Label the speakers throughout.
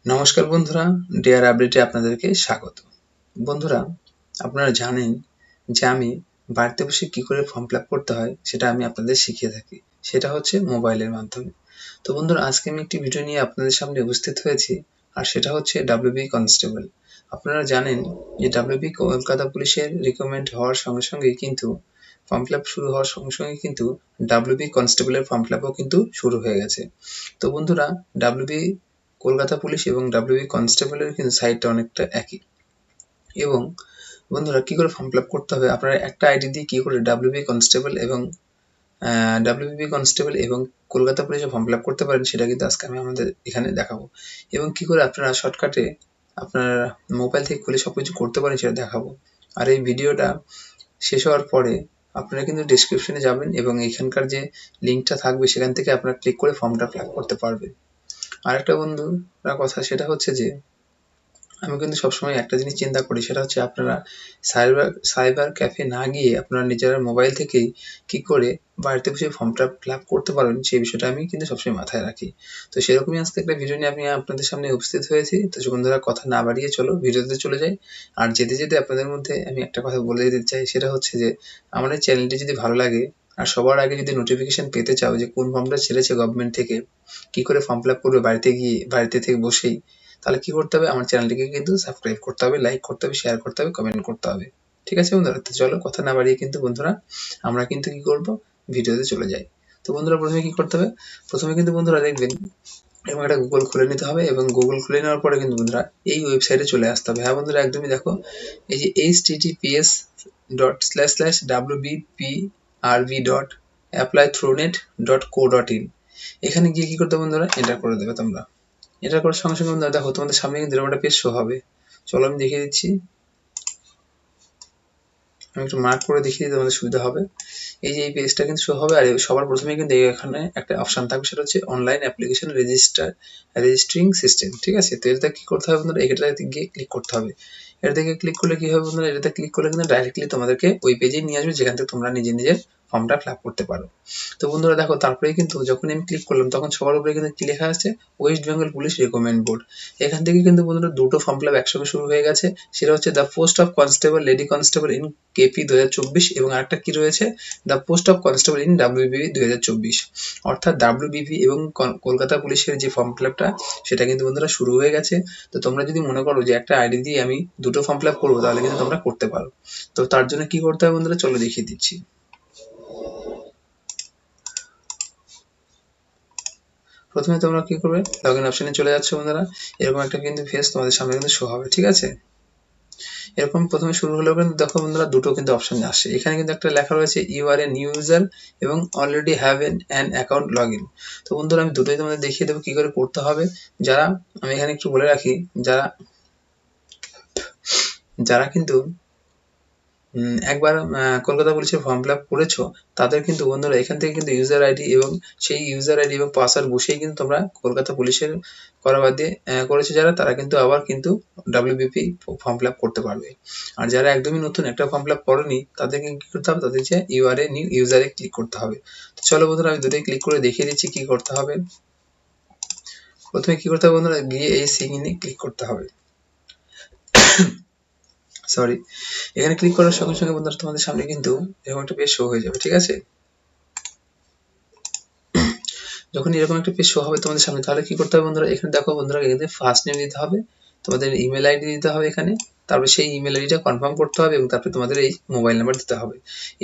Speaker 1: নমস্কার বন্ধুরা, ডেয়ার আপডেটে আপনাদেরকে স্বাগত। বন্ধুরা, আপনারা জানেন যে আমি বাড়িতে বসে কি করে ফর্ম ফিল আপ করতে হয় সেটা আমি আপনাদের শিখিয়ে থাকি। সেটা হচ্ছে মোবাইলের মাধ্যমে। তো বন্ধুরা, আজকে আমি একটি ভিডিও নিয়ে আপনাদের সামনে উপস্থিত হয়েছি, আর সেটা হচ্ছে ডাব্লিউবি কনস্টেবল। আপনারা জানেন যে ডাব্লিউবি কলকাতা পুলিশের রিক্রুটমেন্ট হওয়ার সঙ্গে সঙ্গেই কিন্তু ফর্ম ফিল আপ শুরু হওয়ার সঙ্গে সঙ্গে কিন্তু ডাব্লিউবি কনস্টেবলের ফর্ম ফিল আপও কিন্তু শুরু হয়ে গেছে। তো বন্ধুরা, ডাব্লিউবি কলকাতা পুলিশ এবং ডাব্লিউবি কনস্টেবলের কিন্তু সাইটটা অনেকটা একই। এবং বন্ধুরা, কি করে ফর্ম ফিল আপ করতে হবে, আপনারা একটা আইডি দিয়ে কি করে ডাব্লিউবিপি কনস্টেবল এবং কলকাতা পুলিশে ফর্ম ফিল আপ করতে পারেন সেটা কিন্তু আজকে আমি আমাদের এখানে দেখাবো। এবং কি করে আপনারা শর্টকাটে আপনার মোবাইল থেকে খুলে সবকিছু করতে পারেন সেটা দেখাবো। আর এই ভিডিওটা শেষ হওয়ার পরে আপনারা কিন্তু ডেসক্রিপশনে যাবেন এবং এখানকার যে লিঙ্কটা থাকবে সেখান থেকে আপনারা ক্লিক করে ফর্মটা ফিল আপ করতে পারবেন। আরেকটা বন্ধুরা কথা, সেটা হচ্ছে যে আমি কিন্তু সবসময় একটা জিনিস চিন্তা করি, সেটা হচ্ছে আপনারা সাইবার ক্যাফে না গিয়ে আপনারা নিজেরা মোবাইল থেকেই কি করে বাড়িতে বসে ফর্মটা ফিল আপ করতে পারবেন সেই বিষয়টা আমি কিন্তু সবসময় মাথায় রাখি। তো সেরকমই আজকে একটা ভিডিও নিয়ে আমি আপনাদের সামনে উপস্থিত হয়েছি। তো বন্ধুরা, কথা না বাড়িয়ে চলো ভিডিওতে চলে যাই। আর যেতে যেতে আপনাদের মধ্যে আমি একটা কথা বলে দিতে চাই, সেটা হচ্ছে যে আমার এই চ্যানেলটি যদি ভালো লাগে আর সবার আগে যদি নোটিফিকেশন পেতে চাও যে কোন ফর্মটা ছেড়েছে গভর্নমেন্ট থেকে, কি করে ফর্ম ফিল আপ করবে বাড়িতে থেকে বসেই, তাহলে কি করতে হবে, আমার চ্যানেলটিকে কিন্তু সাবস্ক্রাইব করতে হবে, লাইক করতে হবে, শেয়ার করতে হবে, কমেন্ট করতে হবে। ঠিক আছে বন্ধুরা? তো চলো কথা না বাড়িয়ে কিন্তু বন্ধুরা আমরা কিন্তু কি করব, ভিডিওতে চলে যাই। তো বন্ধুরা, প্রথমে কি করতে হবে, প্রথমে কিন্তু বন্ধুরা দেখবেন এবং একটা গুগল খুলে নিতে হবে এবং গুগল খুলে নেওয়ার পরে কিন্তু বন্ধুরা এই ওয়েবসাইটে চলে আসতে হবে। হ্যাঁ বন্ধুরা, একদমই দেখো, এই যে https://wbrv.applythroughnet.co.in, এখানে গিয়ে কি করতে হবে বন্ধুরা, এন্টার করে দেবে তোমরা। এটা করার সঙ্গে সঙ্গে বন্ধুরা দেখো তোমাদের সামনে কিন্তু এরকম একটা পেজ শো হবে। চলো আমি দেখিয়ে দিচ্ছি, আমি একটু মার্ক করে দেখিয়ে দিতে তোমাদের সুবিধা হবে। এই যে এই পেজটা কিন্তু শো হবে, আর সবার প্রথমে কিন্তু এখানে একটা অপশন থাকবে, সেটা হচ্ছে অনলাইন অ্যাপ্লিকেশন রেজিস্ট্রিং সিস্টেম। ঠিক আছে? তো এটাতে কি করতে হবে বন্ধুরা, এটাতে গিয়ে ক্লিক করতে হবে। এটা থেকে ক্লিক করলে কি হবে বন্ধুরা, এটাতে ক্লিক করলে কিন্তু ডাইরেক্টলি তোমাদেরকে ওই পেজে নিয়ে আসবে যেখান থেকে তোমরা নিজের ফর্মটা ফিল আপ করতে পারো। তো বন্ধুরা দেখো, তারপরে কিন্তু যখন আমি ক্লিক করলাম তখন সবার উপরে কিন্তু কি লেখা আছে, West Bengal police recruitment board. এখান থেকে কিন্তু বন্ধুরা দুটো ফর্ম ফিল আপ একসঙ্গে শুরু হয়ে গেছে। সেটা হচ্ছে the post of constable, lady constable in KP 2024, এবং আরেকটা কি রয়েছে, the post of constable in WBP 2024। অর্থাৎ ডাব্লিউবিপি এবং কলকাতা পুলিশের যে ফর্ম ফিল আপটা সেটা কিন্তু বন্ধুরা শুরু হয়ে গেছে। তো তোমরা যদি মনে করো যে একটা আইডি দিয়ে আমি দুটো ফর্ম ফিল আপ করবো, তাহলে কিন্তু তোমরা করতে পারো। তো তার জন্য কি করতে হবে বন্ধুরা, চলো দেখিয়ে দিচ্ছি। প্রথমে তোমরা কি করবে, লগ ইন অপশনে চলে যাচ্ছে বন্ধুরা। এরকম একটা কিন্তু ফেস তোমাদের সামনে কিন্তু শো হবে। ঠিক আছে? এরকম প্রথমে শুরু হলেও কিন্তু দেখো বন্ধুরা দুটো কিন্তু অপশন আসছে। এখানে কিন্তু একটা লেখা রয়েছে you are a new user এবং already have an account log in. তো বন্ধুরা, আমি দুটোই তোমাদের দেখিয়ে দেবো কি করে করতে হবে। যারা, আমি এখানে একটু বলে রাখি, যারা যারা কিন্তু একবার কলকাতা পুলিশের ফর্ম ফিল আপ করেছো, তাদের কিন্তু বন্ধুরা এখান থেকে কিন্তু ইউজার আইডি এবং সেই ইউজার আইডি এবং পাসওয়ার্ড বসেই কিন্তু তোমরা কলকাতা পুলিশের করা বাদ দিয়ে করেছে যারা, তারা কিন্তু আবার কিন্তু ডাব্লিউবিপি ফর্ম ফিল আপ করতে পারবে। আর যারা একদমই নতুন, একটা ফর্ম ফিল আপ করেনি, তাদেরকে কি করতে হবে, তাদের যে ইউআরএ নিউ ইউজারে ক্লিক করতে হবে। তো চলো বন্ধুরা, আমি দুটোই ক্লিক করে দেখিয়ে দিচ্ছি কি করতে হবে। প্রথমে কি করতে হবে বন্ধুরা, গিয়ে এই সিং ইনে ক্লিক করতে হবে। সরি, এখানে ক্লিক করার সঙ্গে সঙ্গে বন্ধুরা তোমাদের সামনে কিন্তু এরকম একটা পেজ শো হয়ে যাবে। ঠিক আছে? যখন এরকম একটা পেজ শো হবে তোমাদের সামনে, তাহলে কি করতে হবে বন্ধুরা, এখানে দেখো বন্ধুরা, এখানে ফার্স্ট নেম দিতে হবে, তোমাদের ইমেল আইডি দিতে হবে এখানে, তারপরে সেই ইমেল আইডিটা কনফার্ম করতে হবে এবং তারপরে তোমাদের এই মোবাইল নাম্বার দিতে হবে।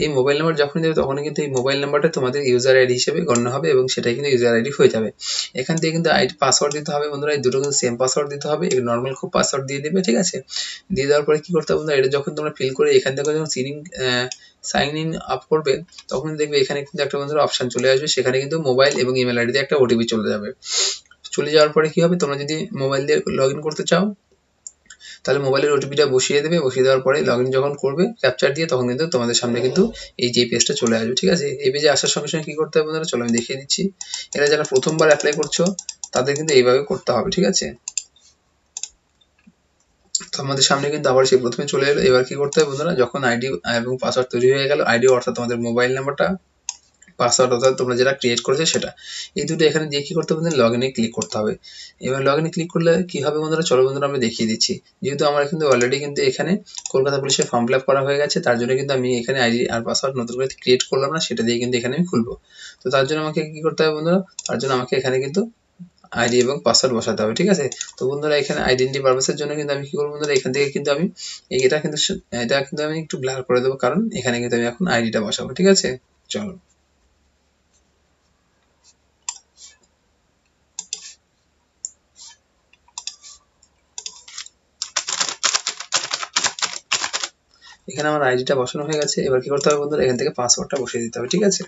Speaker 1: এই মোবাইল নাম্বার যখন দেবে তখন কিন্তু এই মোবাইল নাম্বারটা তোমাদের ইউজার আইডি হিসেবে গণ্য হবে এবং সেটাই কিন্তু ইউজার আইডি হয়ে যাবে। এখান থেকে কিন্তু আইডি পাসওয়ার্ড দিতে হবে বন্ধুরা, এই দুটো কিন্তু সেম পাসওয়ার্ড দিতে হবে, এই নর্মাল খুব পাসওয়ার্ড দিয়ে দেবে। ঠিক আছে? দিয়ে দেওয়ার পরে কি করতে হবে বন্ধুরা, এটা যখন তোমরা ফিল করে এখান থেকে যখন সাইন ইন আপ করবে, তখন দেখবে এখানে কিন্তু একটা বন্ধুরা অপশন চলে আসবে, সেখানে কিন্তু মোবাইল এবং ইমেল আইডিতে একটা ওটিপি চলে যাবে। চলে যাওয়ার পরে কি হবে, তোমরা যদি মোবাইল দিয়ে লগ ইন করতে চাও, তাহলে মোবাইলের ওটিপিটা বসিয়ে দেবে। বসিয়ে দেওয়ার পরে লগ ইন যখন করবে ক্যাপচার দিয়ে, তখন কিন্তু তোমাদের সামনে কিন্তু এই যে পেজটা চলে আসবে। ঠিক আছে? এই পেজে আসার সঙ্গে সঙ্গে কি করতে হবে বন্ধুরা, চলো আমি দেখিয়ে দিচ্ছি। এরা যারা প্রথমবার অ্যাপ্লাই করছো, তাদের কিন্তু এইভাবে করতে হবে। ঠিক আছে? তো আমাদের সামনে কিন্তু আবার সেই প্রথমে চলে এলো। এবার কি করতে হবে বন্ধুরা, যখন আইডি এবং পাসওয়ার্ড তৈরি হয়ে গেল, আইডি অর্থাৎ তোমাদের মোবাইল নাম্বারটা পাসওয়ার্ড অর্থাৎ তোমরা যেটা ক্রিয়েট করেছে সেটা, এই দুটো এখানে দিয়ে কি করতে হবে, লগ ইনে ক্লিক করতে হবে। এবার লগ ইনে ক্লিক করলে কি হবে বন্ধুরা, চলো বন্ধুরা আমি দেখিয়ে দিচ্ছি। যেহেতু আমার কিন্তু অলরেডি কিন্তু এখানে কলকাতা পুলিশের ফর্ম ফিল আপ করা হয়ে গেছে, তার জন্য কিন্তু আমি এখানে আইডি আর পাসওয়ার্ড নতুন করে ক্রিয়েট করলাম না, সেটা দিয়ে কিন্তু এখানে আমি খুলবো। তো তার জন্য আমাকে কি করতে হবে বন্ধুরা, তার জন্য আমাকে এখানে কিন্তু আইডি এবং পাসওয়ার্ড বসাতে হবে, ঠিক আছে। তো বন্ধুরা এখানে আইডেন্টি পারপাসের জন্য কিন্তু আমি কি করবো বন্ধুরা, এখান থেকে কিন্তু আমি এটা কিন্তু আমি একটু ব্লার করে দেবো, কারণ এখানে কিন্তু আমি এখন আইডিটা বসাবো, ঠিক আছে। চলো এখানে আমার আইডিটা বসানো হয়ে গেছে। এবার কি করতে হবে বন্ধুরা, এখান থেকে পাসওয়ার্ডটা বসিয়ে দিতে হবে, ঠিক আছে।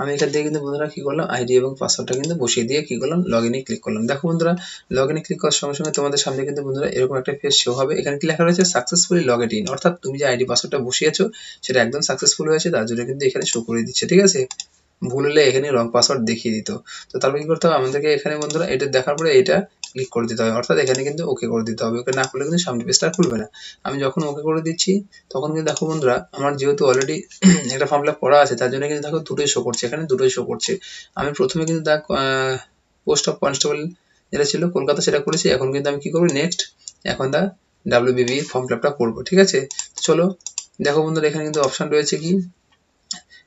Speaker 1: আমি এখান থেকে কিন্তু বন্ধুরা কি করলাম, আইডি এবং পাসওয়ার্ডটা কিন্তু বসিয়ে দিয়ে কি করলাম, লগ ইনে ক্লিক করলাম। দেখো বন্ধুরা, লগ ইনে ক্লিক করার সঙ্গে সঙ্গে তোমাদের সামনে কিন্তু বন্ধুরা এরকম একটা পেজ শো হবে। এখানে কি লেখা রয়েছে, সাকসেসফুলি লগড ইন, অর্থাৎ তুমি যে আইডি পাসওয়ার্ডটা বসিয়েছো সেটা একদম সাকসেসফুল হয়েছে, তার জন্য কিন্তু এখানে শো করে দিচ্ছে, ঠিক আছে। ভুল হলে এখানে রং পাসওয়ার্ড দেখিয়ে দিত। তো তারপর কি করতে হবে আমাদেরকে, এখানে বন্ধুরা এটা দেখার পরে এটা ক্লিক করে দিতে হবে, অর্থাৎ এখানে কিন্তু ওকে করে দিতে হবে। ওকে না করলে কিন্তু সামনে পেজটা খুলবে না। আমি যখন ওকে করে দিচ্ছি তখন কিন্তু দেখো বন্ধুরা, আমার যেহেতু অলরেডি একটা ফর্ম ফিল আপ করা আছে, তার জন্য কিন্তু দেখো দুটোই শো করছে, এখানে দুটোই শো করছে। আমি প্রথমে কিন্তু দেখ পোস্ট অফ কনস্টেবল যেটা ছিল কলকাতা সেটা করেছি, এখন কিন্তু আমি কি করবো, নেক্সট এখন দা ডাব্লিউবিবি ফর্ম ফিল আপটা করবো, ঠিক আছে। চলো দেখো বন্ধুরা, এখানে কিন্তু অপশন রয়েছে কি,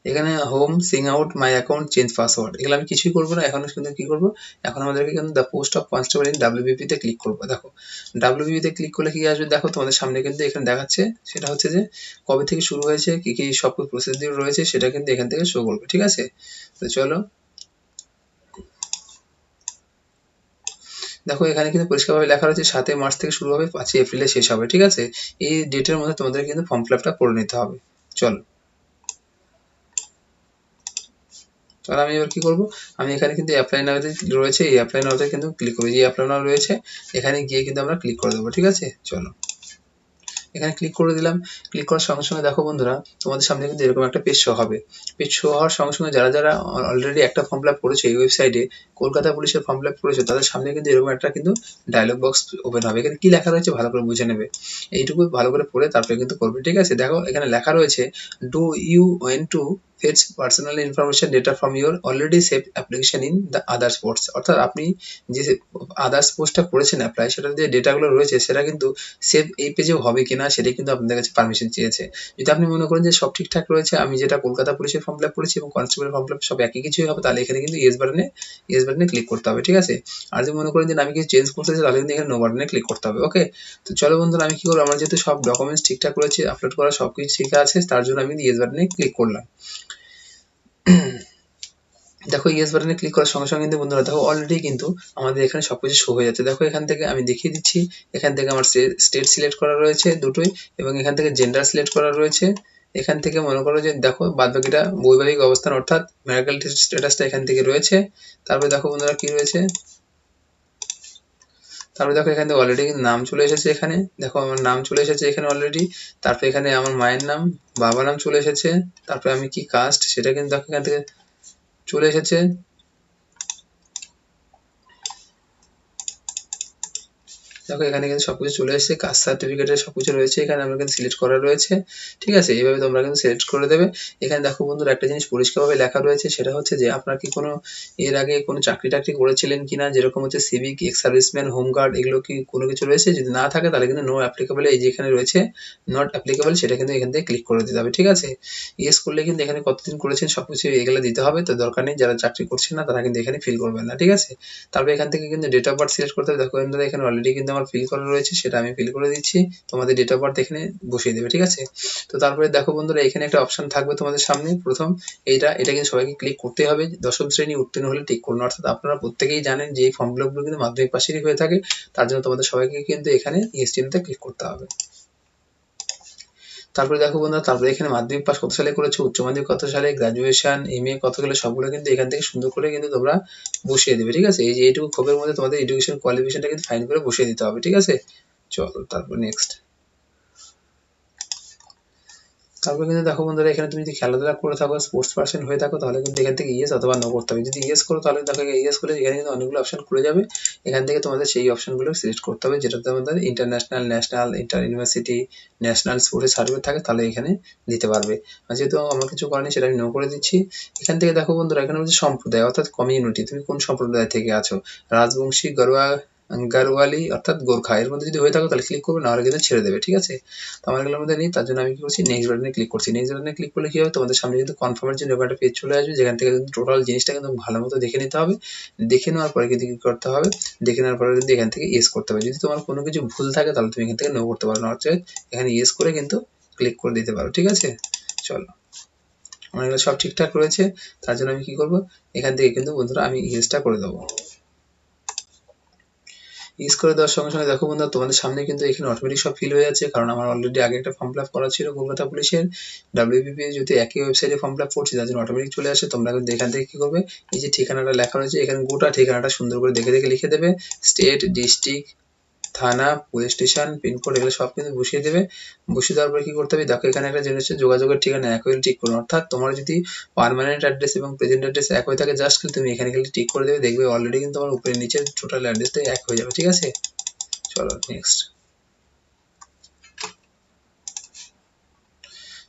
Speaker 1: এখানে home, Singh out, my account, change password, এগুলো আমি কিছুই করবো না। এখন কিন্তু কি করবো, এখন আমাদেরকে কিন্তু the post of constable in WBP তে ক্লিক করবো। দেখো ডাব্লিউবিপি তে ক্লিক করলে কি আসবে, দেখো তোমাদের সামনে কিন্তু এখানে দেখাচ্ছে, সেটা হচ্ছে যে কবে থেকে শুরু হয়েছে, কি কি সব প্রসিডিউর রয়েছে, সেটা কিন্তু এখান থেকে শো করবে, ঠিক আছে। তো চলো দেখো এখানে কিন্তু পরিষ্কারভাবে লেখা রয়েছে 7 মার্চ থেকে শুরু হবে, 5 এপ্রিলে শেষ হবে, ঠিক আছে। এই ডেটের মধ্যে তোমাদের কিন্তু ফর্ম ফিল আপটা করে নিতে হবে। চলো তাহলে আমি এবার কি করবো, আমি এখানে কিন্তু অ্যাপ্লাই নাও রয়েছে, এই অ্যাপ্লাই নাওতে কিন্তু ক্লিক করবো, যে অ্যাপ্লাই নাও রয়েছে এখানে গিয়ে কিন্তু আমরা ক্লিক করে দেবো, ঠিক আছে। চলো এখানে ক্লিক করে দিলাম। ক্লিক করার সঙ্গে সঙ্গে দেখো বন্ধুরা, তোমাদের সামনে কিন্তু এরকম একটা পেজ শো হবে। পেজ শো হওয়ার সঙ্গে সঙ্গে যারা যারা অলরেডি একটা ফর্ম ফিল আপ করেছে এই ওয়েবসাইটে, কলকাতা পুলিশের ফর্ম ফিল আপ করেছে, তাদের সামনে কিন্তু এরকম একটা কিন্তু ডায়লগ বক্স ওপেন হবে। এখানে কি লেখা রয়েছে ভালো করে বুঝে নেবে, এইটুকু ভালো করে পড়ে তারপরে কিন্তু করবে, ঠিক আছে। দেখো এখানে লেখা রয়েছে, do you want to fetch personal information data from your already saved application in the others posts, অর্থাৎ আপনি যে আদার্স পোস্টটা করেছেন অ্যাপ্লাই, সেটার যে ডেটাগুলো রয়েছে সেটা কিন্তু সেভ এই পেজেও হবে কিনা সেটাই কিন্তু আপনাদের কাছে পারমিশন চেয়েছে। যদি আপনি মনে করেন যে সব ঠিকঠাক রয়েছে, আমি যেটা কলকাতা পুলিশের ফর্ম ফিল আপ করেছি এবং কনস্টেবলের ফর্ম ফিল আপ সব একই কিছুই হবে, তাহলে এখানে কিন্তু ইয়েস বাটনে ক্লিক করতে হবে, ঠিক আছে। আর যদি মনে করেন যে আমি কিছু চেঞ্জ করতে চাই, তাহলে কিন্তু এখানে নো বাটনে ক্লিক করতে হবে, ওকে। তো চলো বন্ধুরা, আমি কি করবো, আমার যেহেতু সব ডকুমেন্টস ঠিকঠাক রয়েছে, আপলোড করা সব কিছু ঠিক আছে, তার জন্য আমি ইয়েস বাটনে ক্লিক করলাম। দেখো ইয়েস বাটনে ক্লিক করার সঙ্গে সঙ্গে কিন্তু বন্ধুরা দেখো অলরেডি কিন্তু আমাদের এখানে সবকিছু শো হয়ে যাচ্ছে। দেখো এখান থেকে আমি দেখিয়ে দিচ্ছি, এখান থেকে আমার স্টেট সিলেক্ট করা রয়েছে দুটোই, এবং এখান থেকে জেন্ডার সিলেক্ট করা রয়েছে। এখান থেকে মনে করো যে দেখো বাদবাকিটা বৈবাহিক অবস্থান অর্থাৎ ম্যারিটাল স্ট্যাটাসটা এখান থেকে রয়েছে। তারপরে দেখো বন্ধুরা কি রয়েছে, তারপরে দেখো এখান থেকে অলরেডি কিন্তু নাম চলে এসেছে, এখানে দেখো আমার নাম চলে এসেছে এখানে অলরেডি। তারপরে এখানে আমার মায়ের নাম, বাবার নাম চলে এসেছে। তারপরে আমি কি কাস্ট সেটা কিন্তু দেখো এখান থেকে চলে এসেছে। দেখো এখানে কিন্তু সবকিছু চলে এসেছে, কাস্ট সার্টিফিকেটের সবকিছু রয়েছে, এখানে আমরা কিন্তু সিলেক্ট করা রয়েছে, ঠিক আছে। এইভাবে তোমরা কিন্তু সিলেক্ট করে দেবে। এখানে দেখো বন্ধুরা একটা জিনিস পরিষ্কারভাবে লেখা রয়েছে, সেটা হচ্ছে যে আপনারা কি কোনো এর আগে কোনো চাকরি টাকরি করেছিলেন কিনা, যেরকম হচ্ছে সিভিক, এক্স সার্ভিসম্যান, হোমগার্ড, এগুলো কি কোনো কিছু রয়েছে, যদি না থাকে তাহলে কিন্তু নো অ্যাপ্লিকেবল, এই যে এখানে রয়েছে নট অ্যাপ্লিকেবল, সেটা কিন্তু এখান থেকে ক্লিক করে দিতে হবে, ঠিক আছে। ইয়েস করলে কিন্তু এখানে কতদিন করেছেন সবকিছু এগুলো দিতে হবে, তো দরকার নেই, যারা চাকরি করছেন না তারা কিন্তু এখানে ফিল করবেন না, ঠিক আছে। তারপরে এখান থেকে কিন্তু ডেট অফ বার্থ সিলেক্ট করতে হবে। দেখো বন্ধুরা এখানে অলরেডি কিন্তু আমার ফিল করা রয়েছে, সেটা আমি ফিল করে দিচ্ছি, তোমাদের ডেট অফ বার্থ এখানে বসিয়ে দেবে, ঠিক আছে। তো তারপরে দেখো বন্ধুরা এখানে একটা অপশন থাকবে তোমাদের সামনে, প্রথম এটা কিন্তু সবাইকে ক্লিক করতে হবে, দশম শ্রেণী উত্তীর্ণ হলে টিক করুন, অর্থাৎ আপনারা প্রত্যেকেই জানেন যে এই ফর্ম ফিল আপগুলো কিন্তু মাধ্যমিক পাশেরই হয়ে থাকে, তার জন্য তোমাদের সবাইকে কিন্তু এখানে ইয়েস চিহ্নতে ক্লিক করতে হবে। তারপরে দেখো বন্ধুরা, তারপরে এখানে মাধ্যমিক পাস কত সালে করেছো, উচ্চ মাধ্যমিক কত সালে, গ্রাজুয়েশন, এমএ কত গেলে, সবগুলো কিন্তু এখান থেকে সুন্দর করে কিন্তু তোমরা বসিয়ে দেবে, ঠিক আছে। এই যে এইটুকু ক্ষোভের মধ্যে তোমাদের এডুকেশন কোয়ালিফিকেশনটা কিন্তু ফাইন করে বসিয়ে দিতে হবে, ঠিক আছে। চলো তারপর নেক্সট। তারপর কিন্তু দেখো বন্ধুরা, এখানে তুমি যদি খেলাধুলা করে থাকো, স্পোর্টস পার্সন হয়ে থাকো, তাহলে কিন্তু এখান থেকে ইয়েস অথবা নো করতে হবে। যদি ইয়েস করো তাহলে দেখো ইয়েস করে এখানে কিন্তু অনেকগুলো অপশন খুলে যাবে। এখান থেকে তোমাদের সেই অপশনগুলো সিলেক্ট করতে হবে, যেটা তোমাদের international, national, inter university, national sports certificate থাকে, তাহলে এখানে দিতে পারবে। আর যেহেতু আমার কিছু করেনি, সেটা আমি নো করে দিচ্ছি। এখান থেকে দেখো বন্ধুরা, এখানে হচ্ছে সম্প্রদায় অর্থাৎ কমিউনিটি, তুমি কোন সম্প্রদায় থেকে আছো, রাজবংশী, গারওয়ালি অর্থাৎ গোর্খা, এর মধ্যে যদি হয়ে থাকো তাহলে ক্লিক করবে, নাহলে কিন্তু ছেড়ে দেবে। ঠিক আছে, তো আমার এগুলোর মধ্যে নেই, তার জন্য আমি কি করছি, নেক্সট বাটনে ক্লিক করছি। নেক্সট বাটনে ক্লিক করলে কি হবে, তোমাদের সামনে কিন্তু কনফার্মের জন্য একটা পেজ চলে আসবে, যেখান থেকে কিন্তু টোটাল জিনিসটা কিন্তু ভালো মতো দেখে নিতে হবে। দেখে নেওয়ার পরে কিন্তু কি করতে হবে, দেখে নেওয়ার পরে কিন্তু এখান থেকে ইয়েস করতে হবে। যদি তোমার কোনো কিছু ভুল থাকে তাহলে তুমি এখান থেকে নো করতে পারো, না হচ্ছে এখানে ইয়েস করে কিন্তু ক্লিক করে দিতে পারো। ঠিক আছে, চলো, আমার এগুলো সব ঠিকঠাক রয়েছে। তার জন্য আমি কি করবো, এখান থেকে কিন্তু বন্ধুরা আমি ইয়েসটা করে দেবো। ইউজ করে দেওয়ার সঙ্গে সঙ্গে দেখো বন্ধুরা, তোমাদের সামনে কিন্তু এখানে অটোমেটিক সব ফিল হয়ে যাচ্ছে, কারণ আমার অলরেডি আগে একটা ফর্ম ফিল আপ করা ছিল কলকাতা পুলিশের। ডাব্লিউবিপি যদি একই ওয়েবসাইটে ফর্ম ফিল আপ করছি, তার জন্য অটোমেটিক চলে আসে। তোমরা কিন্তু এখান থেকে কি করবে, এই যে ঠিকানাটা লেখা রয়েছে, এখানে গোটা ঠিকানাটা সুন্দর করে দেখে দেখে লিখে দেবে। স্টেট, ডিস্ট্রিক্ট, থানা, পুলিশ স্টেশন, পিনকোড, এগুলো সব কিন্তু বসিয়ে দেবে। বসিয়ে দেওয়ার পরে কি করতে হবে, দেখো এখানে একটা জিনিস হচ্ছে যোগাযোগের ঠিকানা এক হলে টিক করুন। অর্থাৎ তোমার যদি পার্মানেন্ট অ্যাড্রেস এবং প্রেজেন্ট অ্যাড্রেস এক হয়ে থাকে, জাস্ট তুমি এখানে খালি টিক করে দেবে, দেখবে অলরেডি কিন্তু তোমার উপরে নিচে টোটাল অ্যাড্রেসটাই এক হয়ে যাবে। ঠিক আছে, চলো নেক্সট।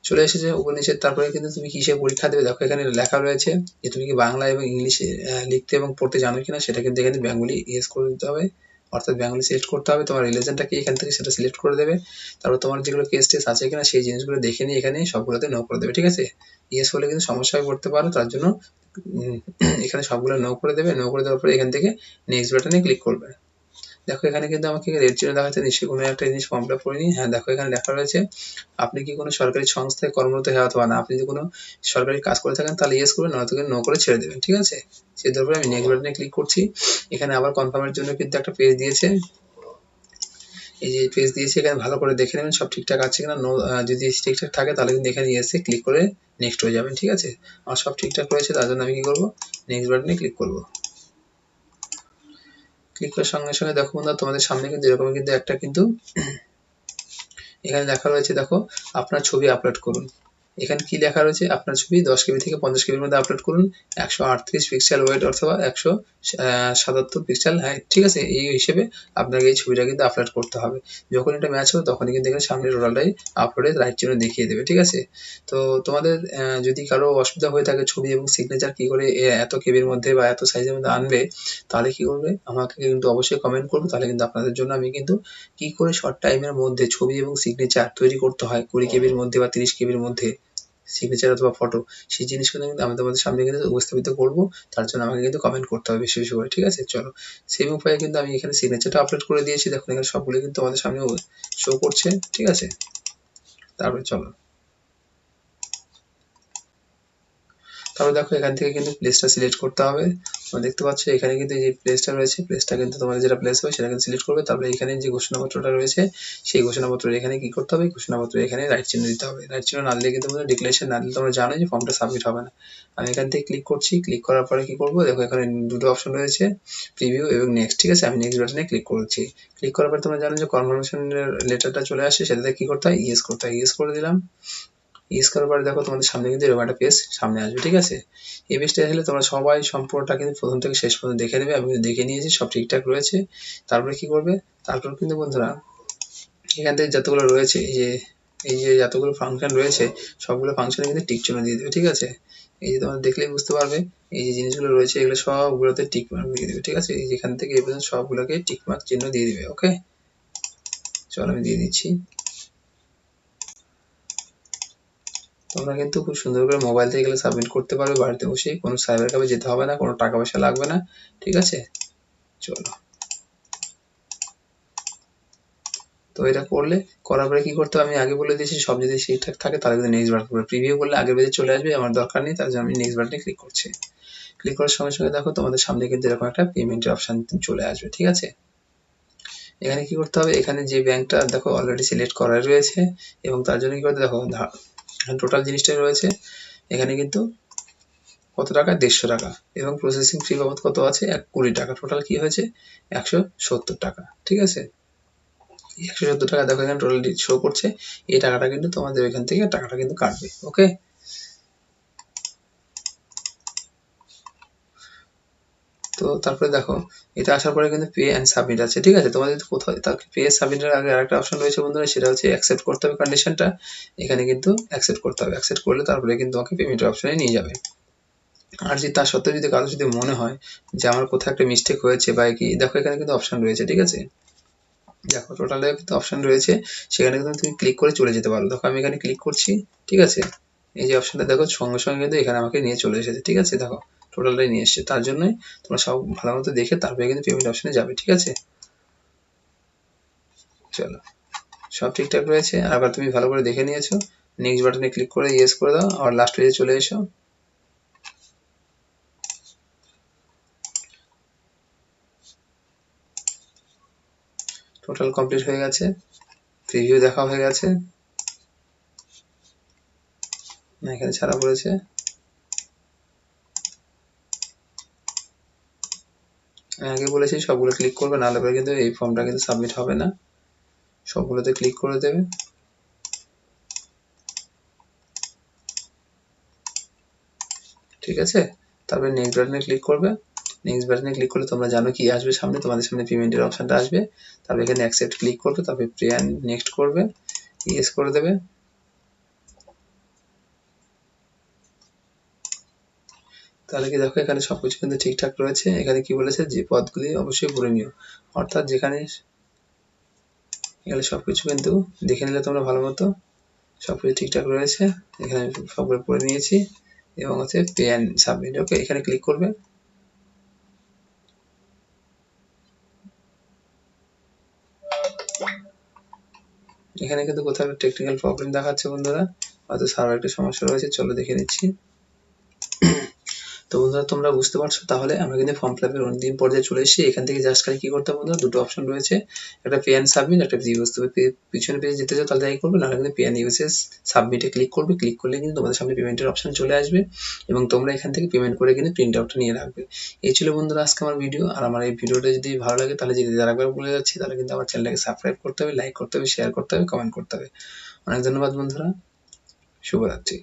Speaker 1: চলে এসেছে উপর নিচে। তারপরে কিন্তু তুমি কিসে পরীক্ষা দেবে, দেখো এখানে লেখা রয়েছে যে তুমি কি বাংলা এবং ইংলিশে লিখতে এবং পড়তে জানো কিনা, সেটা কিন্তু এখানে বেঙ্গলি ইয়েস করে দিতে হবে, অর্থাৎ বেঙ্গলি সিলেক্ট করতে হবে। তোমার রিলিজনটা কি এখান থেকে সেটা সিলেক্ট করে দেবে। তারপর তোমার যেগুলো কেস টেস আছে কিনা সেই জিনিসগুলো দেখে নিয়ে এখানে সবগুলোতে নো করে দেবে। ঠিক আছে, ইয়েস হলে কিন্তু সমস্যায় পড়তে পারো, তার জন্য এখানে সবগুলো নো করে দেবে। নো করে দেওয়ার পরে এখান থেকে নেক্সট বাটনে ক্লিক করবে। দেখো এখানে কিন্তু আমাকে রেড চিহ্ন দেখাচ্ছে, নিশ্চয়ই কোনো একটা জিনিস ফর্ম ফিল আপ করিনি। হ্যাঁ, দেখো এখানে লেখা রয়েছে আপনি কি কোনো সরকারি সংস্থায় কর্মরত হ্যাঁ অথবা না। আপনি যদি কোনো সরকারি কাজ করে থাকেন তাহলে ইয়েস করবেন, নয়তো নো করে ছেড়ে দেবেন। ঠিক আছে, সে তারপরে আমি নেক্সট বাটনে ক্লিক করছি। এখানে আবার কনফার্মের জন্য কিন্তু একটা পেজ দিয়েছে, এই যে পেজ দিয়েছে, এখানে ভালো করে দেখে নেবেন সব ঠিকঠাক আছে কিনা। যদি ঠিকঠাক থাকে তাহলে কিন্তু এখানে ইয়েসে ক্লিক করে নেক্সট হয়ে যাবেন। ঠিক আছে, আমার সব ঠিকঠাক রয়েছে, তার জন্য আমি কি করবো, নেক্সট বাটনে ক্লিক করবো। ক্লিক করার সঙ্গে সঙ্গে দেখো বন্ধুরা, তোমাদের সামনে কিন্তু এরকম কিন্তু একটা কিন্তু এখানে লেখা রয়েছে, দেখো আপনার ছবি আপলোড করুন। এখানে কি লেখা রয়েছে, আপনার ছবি 10 কেবি থেকে 50 কেবির মধ্যে আপলোড করুন, 138 পিক্সেল ওয়েট অথবা 177 পিক্সেল হাইট। ঠিক আছে, এই হিসেবে আপনাকে এই ছবিটা কিন্তু আপলোড করতে হবে। যখন এটা ম্যাচ হবে তখনই কিন্তু এখানে সামনে টোটালটাই আপলোডের রাইট চিহ্ন দেখিয়ে দেবে। ঠিক আছে, তো তোমাদের যদি কারো অসুবিধা হয়ে থাকে ছবি এবং সিগনেচার কি করে এত কেবির মধ্যে বা এত সাইজের মধ্যে আনবে, তাহলে কি করবে, আমাকে কিন্তু অবশ্যই কমেন্ট করবে। তাহলে কিন্তু আপনাদের জন্য আমি কিন্তু কি করে শর্ট টাইমের মধ্যে ছবি এবং সিগনেচার তৈরি করতে হয় 20 কেবির মধ্যে বা 30 কেবির মধ্যে, সিগনেচার অথবা ফটো, সেই জিনিসগুলো কিন্তু আমি তোমাদের সামনে কিন্তু উপস্থাপিত করব। তার জন্য আমাকে কিন্তু কমেন্ট করতে হবে বেশি বেশি করে। ঠিক আছে, চলো, সেম উপায়ে কিন্তু আমি এখানে সিগনেচারটা আপলোড করে দিয়েছি। দেখুন এখানে সবগুলো কিন্তু আমাদের সামনে শো করছে। ঠিক আছে, তারপরে চলো, তারপর দেখো এখান থেকে কিন্তু প্লেসটা সিলেক্ট করতে হবে। তোমরা দেখতে পাচ্ছ এখানে কিন্তু যে প্লেসটা রয়েছে, প্লেসটা কিন্তু তোমাদের যেটা প্লেস হবে সেটা কিন্তু সিলেক্ট করবে। তারপরে এখানে যে ঘোষণাপত্রটা রয়েছে, সেই ঘোষণাপত্র এখানে কি করতে হবে, ঘোষণাপত্র এখানে রাইট চিহ্ন দিতে হবে। রাইট চিহ্ন না দিলে কিন্তু তোমাদের ডিক্লারেশন না দিলে তোমরা জানো যে ফর্মটা সাবমিট হবে না। আমি এখান থেকে ক্লিক করছি। ক্লিক করার পরে কি করবো, দেখো এখানে দুটো অপশন রয়েছে, প্রিভিউ এবং নেক্সট। ঠিক আছে, আমি নেক্সট বাটনে ক্লিক করছি। ক্লিক করার পর তোমরা জানো যে কনফার্মেশনের লেটারটা চলে আসে, সেটাতে কি করতে হয়, ইয়েস করতে হয়। ইয়েস করে দিলাম। ইউজ করার পরে দেখো তোমাদের সামনে কিন্তু এরকম একটা পেজ সামনে আসবে। ঠিক আছে, এই পেজটা আসলে তোমরা সবাই সম্পূর্ণটা কিন্তু প্রথম থেকে শেষ পর্যন্ত দেখে নেবে। আমি কিন্তু দেখে নিয়েছি, সব ঠিকঠাক রয়েছে। তারপরে কি করবে, তারপর কিন্তু বন্ধুরা এখান থেকে যতগুলো রয়েছে, এই যে যতগুলো ফাংশন রয়েছে, সবগুলো ফাংশনে কিন্তু টিক চিহ্ন দিয়ে দেবে। ঠিক আছে, এই যে তোমরা দেখলেই বুঝতে পারবে, এই যে জিনিসগুলো রয়েছে এগুলো সবগুলোতে টিক মার্ক দিয়ে দেবে। ঠিক আছে, এই যেখান থেকে এই পর্যন্ত সবগুলোকে টিক মার্ক চিহ্ন দিয়ে দিবে। ওকে, চলো আমি দিয়ে দিচ্ছি। তোমরা কিন্তু খুব সুন্দর করে মোবাইল থেকে গেলে সাবমিট করতে পারবে বাড়িতে বসেই, কোনো সাইবার ক্যাফে যেতে হবে না, কোনো টাকা পয়সা লাগবে না। ঠিক আছে, চলো, তো এটা করলে, করার পরে কি করতে হবে আমি আগে বলে দিয়েছি, সব যদি ঠিকঠাক থাকে তাহলে কিন্তু নেক্সট বাটন করবে। প্রিভিউ করলে আগের পেজে চলে আসবে, আমার দরকার নেই, তার জন্য আমি নেক্সট বাটনে ক্লিক করছি। ক্লিক করার সঙ্গে সঙ্গে দেখো তোমাদের সামনে কিন্তু এরকম একটা পেমেন্টের অপশন চলে আসবে। ঠিক আছে, এখানে কি করতে হবে, এখানে যে ব্যাংকটা দেখো অলরেডি সিলেক্ট করা রয়েছে, এবং তার জন্য কি করতে দেখো টোটাল জিনিসটাই রয়েছে। এখানে কিন্তু কত টাকা, 150 টাকা, এবং প্রসেসিং ফি বাবদ কত আছে, 20 টাকা। টোটাল কি হয়েছে, 170 টাকা। ঠিক আছে, 117 টাকা দেখো এখানে টোটাল শো করছে। এই টাকাটা কিন্তু তোমাদের ওইখান থেকে টাকাটা কিন্তু কাটবে। ওকে, তো তারপরে দেখো এটা আসার পরে কিন্তু পে অ্যান্ড সাবমিট আছে, ঠিক আছে। তোমাদের কোথাও পে সাবমিটের আগে আরেকটা অপশন রয়েছে বন্ধুরা, সেটা হচ্ছে অ্যাকসেপ্ট করতে হবে কন্ডিশনটা। এখানে কিন্তু অ্যাকসেপ্ট করতে হবে, অ্যাকসেপ্ট করলে তারপরে কিন্তু তোমাকে পেমেন্টের অপশনে নিয়ে যাবে। আর যদি তার সত্ত্বেও যদি কারো যদি মনে হয় যে আমার কোথাও একটা মিস্টেক হয়েছে বা কি, দেখো এখানে কিন্তু অপশন রয়েছে, ঠিক আছে। দেখো টোটালে কিন্তু অপশন রয়েছে, সেখানে কিন্তু তুমি ক্লিক করে চলে যেতে পারো। দেখো আমি এখানে ক্লিক করছি, ঠিক আছে। এই যে অপশনটা দেখো সঙ্গে সঙ্গে কিন্তু এখানে আমাকে নিয়ে চলে এসেছে, ঠিক আছে। দেখো টোটালটাই নিয়ে এসছে, তার জন্যই তোমরা সব ভালো মতো দেখে তারপরে কিন্তু পেমেন্ট অপশনে যাবে, ঠিক আছে। চলো, সব ঠিকঠাক রয়েছে। আবার তুমি ভালো করে দেখে নিয়েছো, নেক্সট বাটনে ক্লিক করে ইয়েস করে দাও, আর লাস্ট পেজে চলে এসো। টোটাল কমপ্লিট হয়ে গেছে, প্রিভিউ দেখা হয়ে গেছে, না এখানে ছাড়া পড়েছে। আমি আগে বলেছি সবগুলো ক্লিক করবে, নাহলে পরে কিন্তু এই ফর্মটা কিন্তু সাবমিট হবে না। সবগুলোতে ক্লিক করে দেবে, ঠিক আছে। তারপরে নেক্সট বাটনে ক্লিক করবে। নেক্সট বাটনে ক্লিক করলে তোমরা জানো কি আসবে সামনে, তোমাদের সামনে পেমেন্টের অপশনটা আসবে। তারপরে এখানে অ্যাকসেপ্ট ক্লিক করবে, তারপরে পে অ্যান্ড নেক্সট করবে, ইয়েস করে দেবে। তাহলে কি দেখো এখানে সবকিছু কিন্তু ঠিকঠাক রয়েছে। এখানে কি বলেছে যে পদগুলি অবশ্যই ভরে নিও, অর্থাৎ যেখানে এখানে সবকিছু কিন্তু দেখে নিলে তোমরা ভালো মতো সবকিছু ঠিকঠাক রয়েছে। এখানে সবগুলো পড়ে নিয়েছি এবং হচ্ছে পে অ্যান্ড সাবমিট। ওকে, এখানে ক্লিক করবে। এখানে কিন্তু কোথাও একটা টেকনিক্যাল প্রবলেম দেখাচ্ছে বন্ধুরা, হয়তো সার্ভার একটা সমস্যা রয়েছে, চলো দেখে নিচ্ছি। তো বন্ধুরা তোমরা বুঝতে পারছো, তাহলে আমরা কিন্তু ফর্ম ফিল আপের অন্তিম পর্যায়ে চলে এসেছি। এখান থেকে জাস্ট খালি কি করতে হবে বন্ধুরা, দুটো অপশন রয়েছে, একটা পে অ্যান্ড সাবমিট, একটা প্রিভিউস। তুমি পিছনে পেজে যেতে চাও তাহলে তাই করবে, নাহলে কিন্তু পে অ্যান্ড ইউএসএস সাবমিটে ক্লিক করবে। ক্লিক করলে কিন্তু তোমাদের সামনে পেমেন্টের অপশন চলে আসবে এবং তোমরা এখান থেকে পেমেন্ট করে কিন্তু প্রিন্ট আউটটা নিয়ে রাখবে। এই ছিল বন্ধুরা আজকে আমার ভিডিও। আর আমার এই ভিডিওটা যদি ভালো লাগে তাহলে যদি আরেকবার বলে যাচ্ছি, তাহলে কিন্তু আমার চ্যানেলটাকে সাবস্ক্রাইব করতে হবে, লাইক করতে হবে, শেয়ার করতে হবে, কমেন্ট করতে হবে। অনেক ধন্যবাদ বন্ধুরা, শুভরাত্রি।